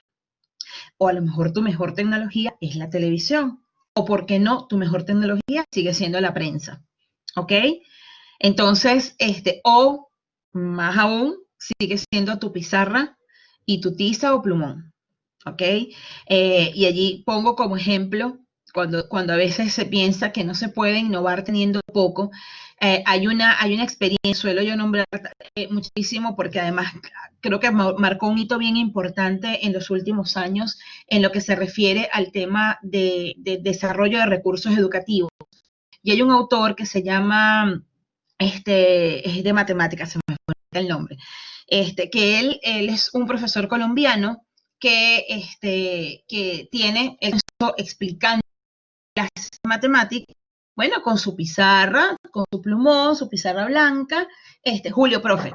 O a lo mejor tu mejor tecnología es la televisión. O, ¿por qué no? Tu mejor tecnología sigue siendo la prensa. ¿Ok? Entonces, o más aún, sigue siendo tu pizarra y tu tiza o plumón. ¿Ok? Y allí pongo como ejemplo, cuando a veces se piensa que no se puede innovar teniendo poco, hay una experiencia, suelo yo nombrar muchísimo porque además creo que marcó un hito bien importante en los últimos años en lo que se refiere al tema de desarrollo de recursos educativos. Y hay un autor que se llama, es de matemáticas, se me fue el nombre, que él es un profesor colombiano que tiene el explicando las matemáticas, bueno, con su pizarra, con su plumón, su pizarra blanca, Julio Profe.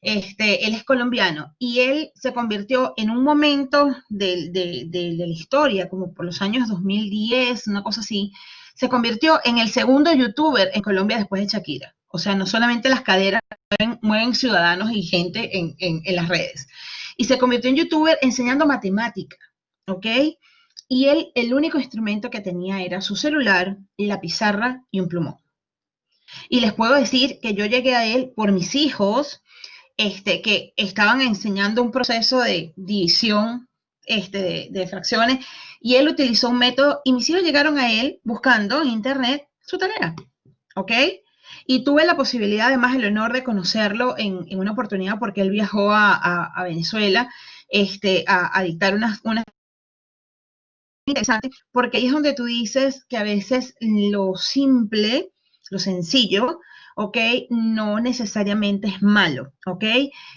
Él es colombiano y él se convirtió en un momento de la historia, como por los años 2010, una cosa así, se convirtió en el segundo youtuber en Colombia después de Shakira. O sea, no solamente las caderas mueven ciudadanos y gente en las redes. Y se convirtió en youtuber enseñando matemática, ¿ok? Y él, el único instrumento que tenía era su celular, la pizarra y un plumón. Y les puedo decir que yo llegué a él por mis hijos, que estaban enseñando un proceso de división de fracciones, y él utilizó un método, y mis hijos llegaron a él buscando en internet su tarea, ¿ok? Y tuve la posibilidad, además, el honor de conocerlo en una oportunidad porque él viajó a Venezuela a dictar unas interesante, porque ahí es donde tú dices que a veces lo simple, lo sencillo, ¿ok? No necesariamente es malo, ¿ok?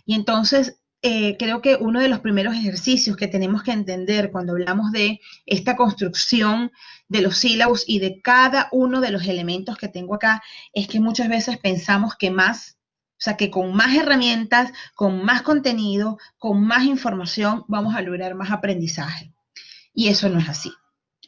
Y entonces creo que uno de los primeros ejercicios que tenemos que entender cuando hablamos de esta construcción de los sílabos y de cada uno de los elementos que tengo acá es que muchas veces pensamos que más, o sea, que con más herramientas, con más contenido, con más información, vamos a lograr más aprendizaje. Y eso no es así,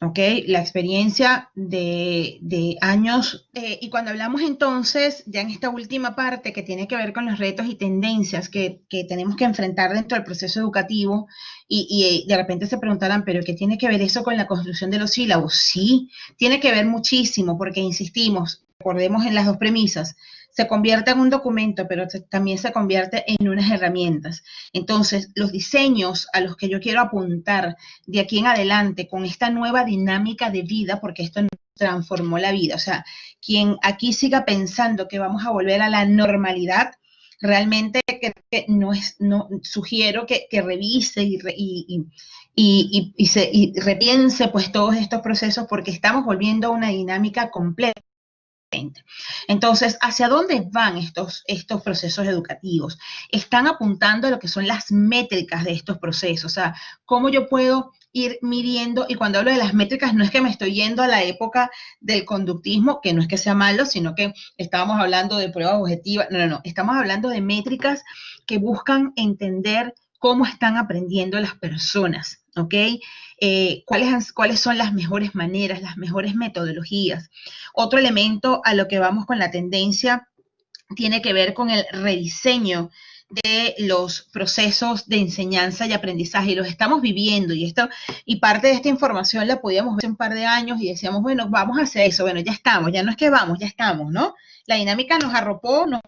¿ok? La experiencia de años, y cuando hablamos entonces, ya en esta última parte que tiene que ver con los retos y tendencias que tenemos que enfrentar dentro del proceso educativo, y de repente se preguntarán, ¿pero qué tiene que ver eso con la construcción de los sílabos? Sí, tiene que ver muchísimo, porque insistimos, recordemos en las dos premisas, se convierte en un documento, pero también se convierte en unas herramientas. Entonces, los diseños a los que yo quiero apuntar de aquí en adelante con esta nueva dinámica de vida, porque esto transformó la vida, o sea, quien aquí siga pensando que vamos a volver a la normalidad, realmente que no sugiero que revise y repiense pues todos estos procesos porque estamos volviendo a una dinámica completa. Entonces, ¿hacia dónde van estos procesos educativos? Están apuntando a lo que son las métricas de estos procesos, o sea, cómo yo puedo ir midiendo, y cuando hablo de las métricas no es que me estoy yendo a la época del conductismo, que no es que sea malo, sino que estábamos hablando de pruebas objetivas, no, estamos hablando de métricas que buscan entender cómo están aprendiendo las personas, ¿ok? ¿Cuáles son las mejores maneras, las mejores metodologías? Otro elemento a lo que vamos con la tendencia tiene que ver con el rediseño de los procesos de enseñanza y aprendizaje, y los estamos viviendo, y parte de esta información la podíamos ver hace un par de años y decíamos, bueno, vamos a hacer eso, bueno, ya estamos, ya no es que vamos, ya estamos, ¿no? La dinámica nos arropó, la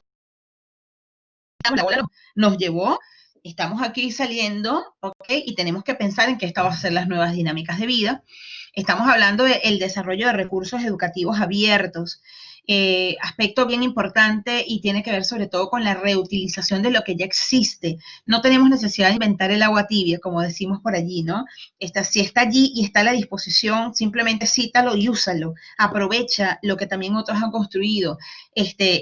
bola nos llevó, estamos aquí saliendo, ¿ok? Y tenemos que pensar en que estas van a ser las nuevas dinámicas de vida. Estamos hablando del desarrollo de recursos educativos abiertos, aspecto bien importante y tiene que ver sobre todo con la reutilización de lo que ya existe. No tenemos necesidad de inventar el agua tibia, como decimos por allí, ¿no? Si está allí y está a la disposición, simplemente cítalo y úsalo. Aprovecha lo que también otros han construido.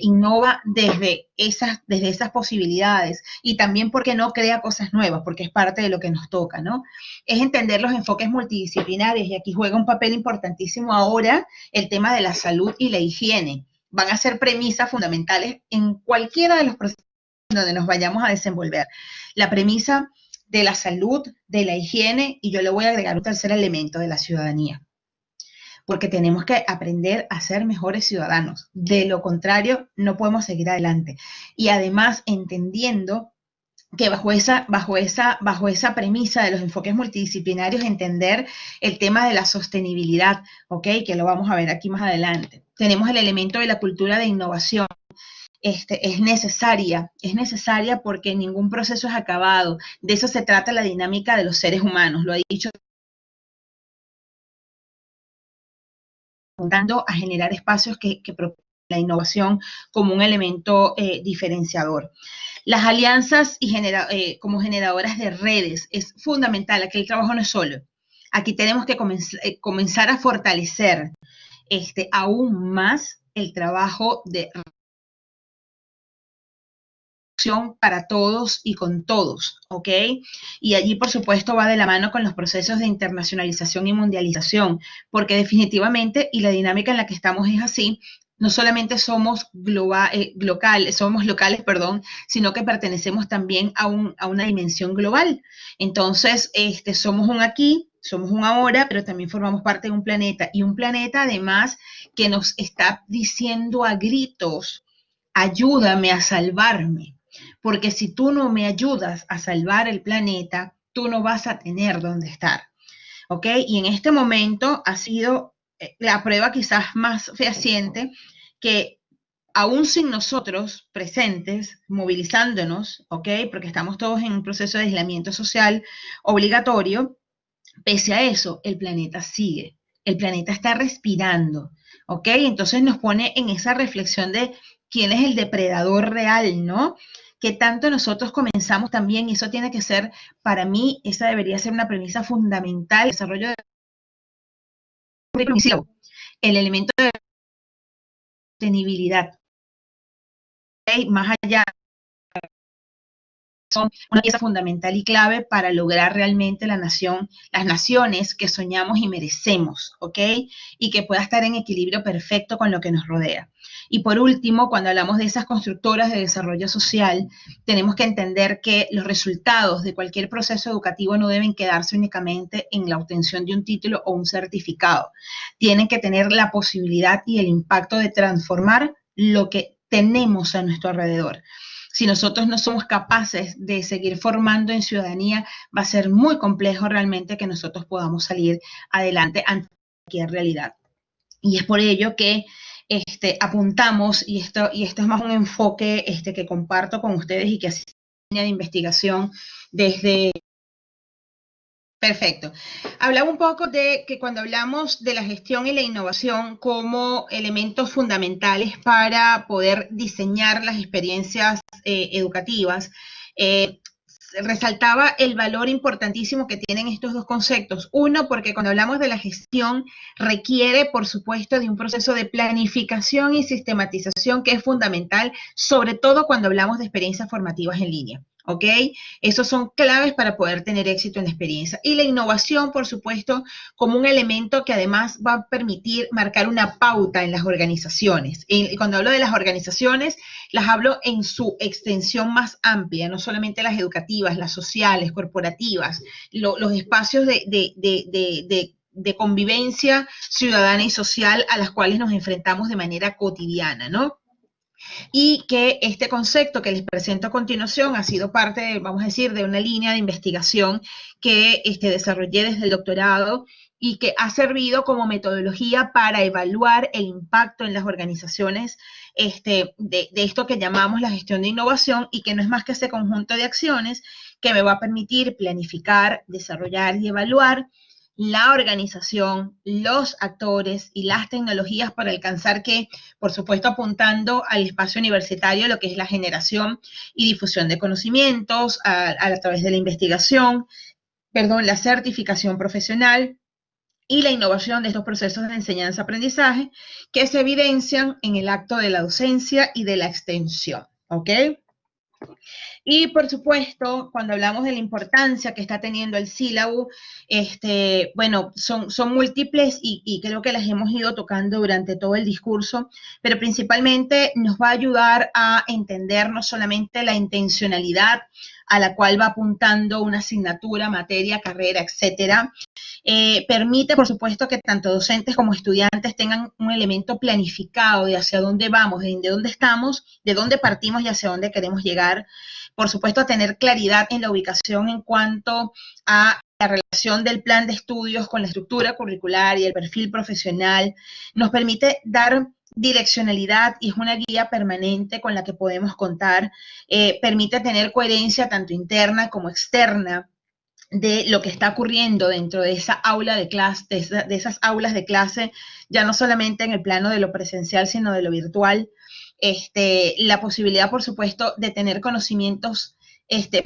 Innova desde esas posibilidades y también, ¿por qué no crea cosas nuevas? Porque es parte de lo que nos toca, ¿no? Es entender los enfoques multidisciplinarios y aquí juega un papel importantísimo ahora el tema de la salud y la higiene. Van a ser premisas fundamentales en cualquiera de los procesos donde nos vayamos a desenvolver. La premisa de la salud, de la higiene, y yo le voy a agregar un tercer elemento de la ciudadanía, porque tenemos que aprender a ser mejores ciudadanos. De lo contrario, no podemos seguir adelante. Y además, entendiendo que bajo esa premisa de los enfoques multidisciplinarios, entender el tema de la sostenibilidad, ¿ok? Que lo vamos a ver aquí más adelante. Tenemos el elemento de la cultura de innovación. Es necesaria porque ningún proceso es acabado. De eso se trata la dinámica de los seres humanos, lo ha dicho, apuntando a generar espacios que la innovación como un elemento diferenciador. Las alianzas como generadoras de redes es fundamental. Aquí el trabajo no es solo. Aquí tenemos que comenzar a fortalecer aún más el trabajo de para todos y con todos, ¿ok? Y allí, por supuesto, va de la mano con los procesos de internacionalización y mundialización, porque definitivamente, y la dinámica en la que estamos es así, no solamente somos locales, sino que pertenecemos también a una dimensión global. Entonces, somos un aquí, somos un ahora, pero también formamos parte de un planeta, y un planeta además que nos está diciendo a gritos, ayúdame a salvarme. Porque si tú no me ayudas a salvar el planeta, tú no vas a tener dónde estar, ¿ok? Y en este momento ha sido la prueba quizás más fehaciente que aún sin nosotros presentes, movilizándonos, ¿ok? Porque estamos todos en un proceso de aislamiento social obligatorio, pese a eso, el planeta sigue, el planeta está respirando, ¿ok? Entonces nos pone en esa reflexión de quién es el depredador real, ¿no? Que tanto nosotros comenzamos también, y eso tiene que ser, para mí, esa debería ser una premisa fundamental del desarrollo de el elemento de sostenibilidad, ¿okay? Más allá, son una pieza fundamental y clave para lograr realmente las naciones que soñamos y merecemos, ¿ok? Y que pueda estar en equilibrio perfecto con lo que nos rodea. Y por último, cuando hablamos de esas constructoras de desarrollo social, tenemos que entender que los resultados de cualquier proceso educativo no deben quedarse únicamente en la obtención de un título o un certificado. Tienen que tener la posibilidad y el impacto de transformar lo que tenemos a nuestro alrededor. Si nosotros no somos capaces de seguir formando en ciudadanía, va a ser muy complejo realmente que nosotros podamos salir adelante ante cualquier realidad. Y es por ello que apuntamos, y esto es más un enfoque que comparto con ustedes y que hace línea de investigación desde... Perfecto. Hablaba un poco de que cuando hablamos de la gestión y la innovación como elementos fundamentales para poder diseñar las experiencias educativas, resaltaba el valor importantísimo que tienen estos dos conceptos. Uno, porque cuando hablamos de la gestión requiere, por supuesto, de un proceso de planificación y sistematización que es fundamental, sobre todo cuando hablamos de experiencias formativas en línea. ¿Ok? Esos son claves para poder tener éxito en la experiencia. Y la innovación, por supuesto, como un elemento que además va a permitir marcar una pauta en las organizaciones. Y cuando hablo de las organizaciones, las hablo en su extensión más amplia, no solamente las educativas, las sociales, corporativas, los espacios de convivencia ciudadana y social a las cuales nos enfrentamos de manera cotidiana, ¿no? Y que este concepto que les presento a continuación ha sido parte, vamos a decir, de una línea de investigación que desarrollé desde el doctorado y que ha servido como metodología para evaluar el impacto en las organizaciones de esto que llamamos la gestión de innovación y que no es más que ese conjunto de acciones que me va a permitir planificar, desarrollar y evaluar la organización, los actores y las tecnologías para alcanzar que, por supuesto, apuntando al espacio universitario, lo que es la generación y difusión de conocimientos a través de la investigación, la certificación profesional y la innovación de estos procesos de enseñanza-aprendizaje que se evidencian en el acto de la docencia y de la extensión, ¿ok? Y por supuesto, cuando hablamos de la importancia que está teniendo el sílabo, bueno, son múltiples y creo que las hemos ido tocando durante todo el discurso, pero principalmente nos va a ayudar a entender no solamente la intencionalidad a la cual va apuntando una asignatura, materia, carrera, etcétera. Permite, por supuesto, que tanto docentes como estudiantes tengan un elemento planificado de hacia dónde vamos, de dónde estamos, de dónde partimos y hacia dónde queremos llegar. Por supuesto, tener claridad en la ubicación en cuanto a la relación del plan de estudios con la estructura curricular y el perfil profesional. Nos permite dar direccionalidad y es una guía permanente con la que podemos contar. Permite tener coherencia tanto interna como externa de lo que está ocurriendo dentro de esa aula de clase, de esas aulas de clase, ya no solamente en el plano de lo presencial, sino de lo virtual. La posibilidad, por supuesto, de tener conocimientos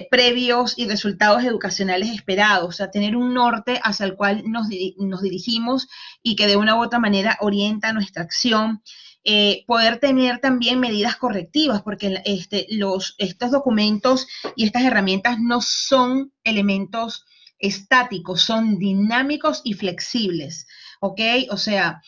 previos y resultados educacionales esperados, o sea, tener un norte hacia el cual nos dirigimos y que de una u otra manera orienta nuestra acción. Poder tener también medidas correctivas, porque estos documentos y estas herramientas no son elementos estáticos, son dinámicos y flexibles, ¿ok? O sea,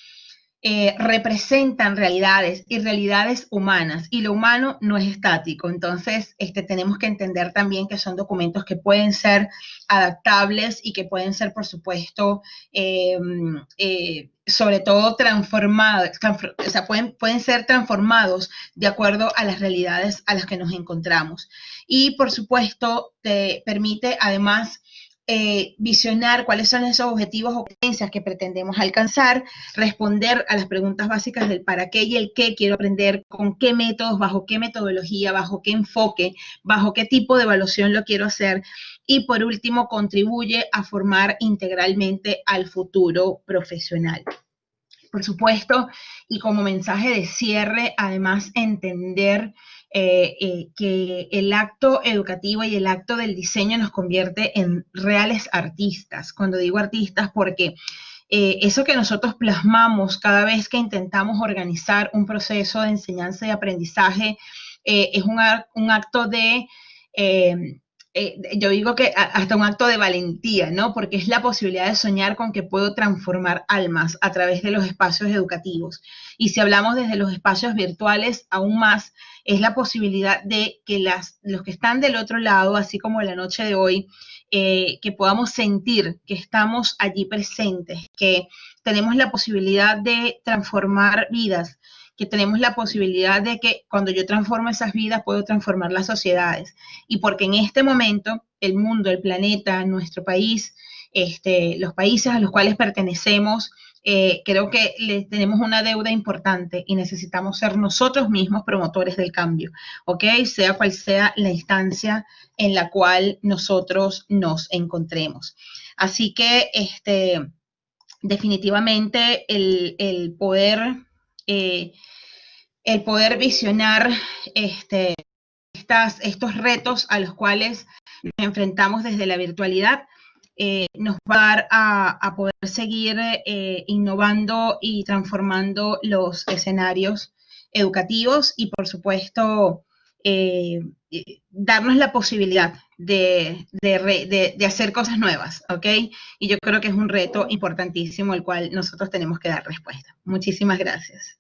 representan realidades y realidades humanas, y lo humano no es estático. Entonces, tenemos que entender también que son documentos que pueden ser adaptables y que pueden ser, por supuesto, sobre todo transformados, o sea, pueden ser transformados de acuerdo a las realidades a las que nos encontramos. Y, por supuesto, te permite, además, visionar cuáles son esos objetivos o creencias que pretendemos alcanzar, responder a las preguntas básicas del para qué y el qué quiero aprender, con qué métodos, bajo qué metodología, bajo qué enfoque, bajo qué tipo de evaluación lo quiero hacer. Y por último, contribuye a formar integralmente al futuro profesional. Por supuesto, y como mensaje de cierre, además entender que el acto educativo y el acto del diseño nos convierte en reales artistas. Cuando digo artistas, porque eso que nosotros plasmamos cada vez que intentamos organizar un proceso de enseñanza y aprendizaje es un acto de... yo digo que hasta un acto de valentía, ¿no? Porque es la posibilidad de soñar con que puedo transformar almas a través de los espacios educativos. Y si hablamos desde los espacios virtuales, aún más, es la posibilidad de que los que están del otro lado, así como la noche de hoy, que podamos sentir que estamos allí presentes, que tenemos la posibilidad de transformar vidas, que tenemos la posibilidad de que cuando yo transformo esas vidas puedo transformar las sociedades. Y porque en este momento el mundo, el planeta, nuestro país, los países a los cuales pertenecemos, creo que tenemos una deuda importante y necesitamos ser nosotros mismos promotores del cambio, ¿ok? Sea cual sea la instancia en la cual nosotros nos encontremos. Así que, definitivamente el poder visionar estos retos a los cuales nos enfrentamos desde la virtualidad nos va a dar a poder seguir innovando y transformando los escenarios educativos y, por supuesto, darnos la posibilidad de hacer cosas nuevas, ¿ok? Y yo creo que es un reto importantísimo al cual nosotros tenemos que dar respuesta. Muchísimas gracias.